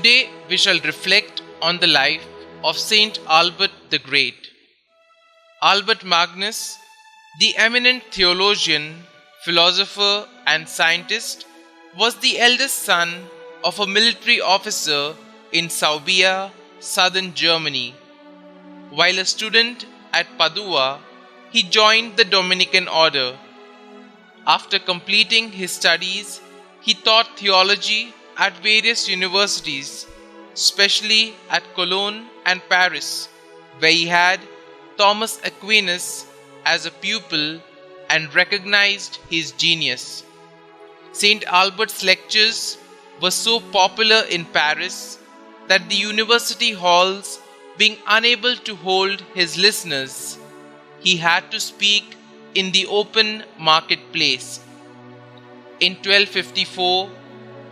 Today we shall reflect on the life of Saint Albert the Great. Albert Magnus, the eminent theologian, philosopher and scientist, was the eldest son of a military officer in Swabia, southern Germany. While a student at Padua, he joined the Dominican order. After completing his studies, he taught theology at various universities, especially at Cologne and Paris, where he had Thomas Aquinas as a pupil and recognized his genius. Saint Albert's lectures were so popular in Paris that the university halls being unable to hold his listeners, he had to speak in the open marketplace. In 1254,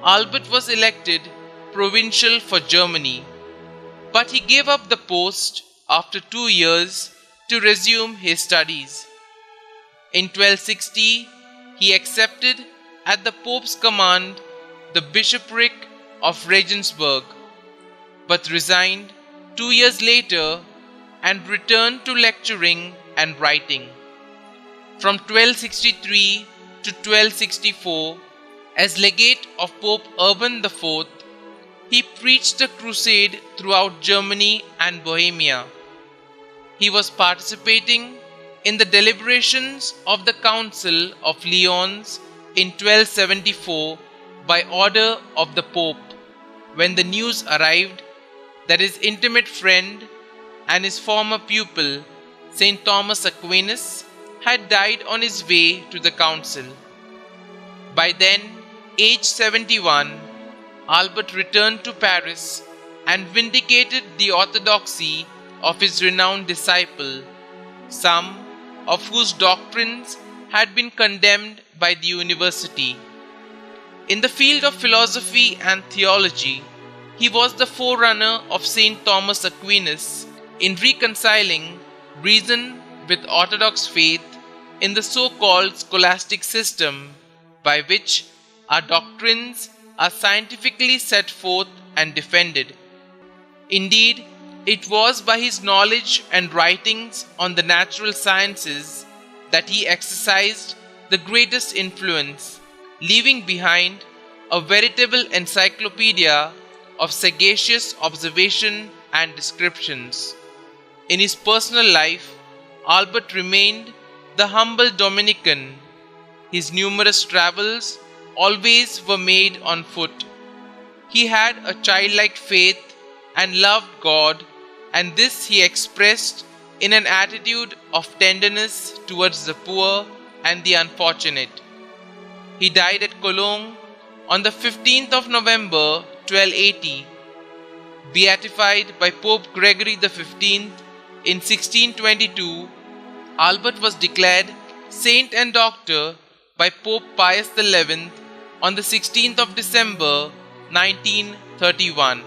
Albert was elected provincial for Germany, but he gave up the post after 2 years to resume his studies. In 1260, he accepted at the Pope's command the bishopric of Regensburg, but resigned 2 years later and returned to lecturing and writing. From 1263 to 1264, as legate of Pope Urban IV, he preached a crusade throughout Germany and Bohemia. He was participating in the deliberations of the Council of Lyons in 1274 by order of the Pope, when the news arrived that his intimate friend and his former pupil, St. Thomas Aquinas, had died on his way to the council. By then, aged 71, Albert returned to Paris and vindicated the orthodoxy of his renowned disciple, some of whose doctrines had been condemned by the university. In the field of philosophy and theology, he was the forerunner of St. Thomas Aquinas in reconciling reason with orthodox faith in the so-called scholastic system, by which our doctrines are scientifically set forth and defended. Indeed, it was by his knowledge and writings on the natural sciences that he exercised the greatest influence, leaving behind a veritable encyclopedia of sagacious observation and descriptions. In his personal life, Albert remained the humble Dominican. His numerous travels always were made on foot. He had a childlike faith and loved God, and this he expressed in an attitude of tenderness towards the poor and the unfortunate. He died at Cologne on the 15th of November 1280. Beatified by Pope Gregory XV in 1622, Albert was declared saint and doctor by Pope Pius XI on the 16th of December 1931.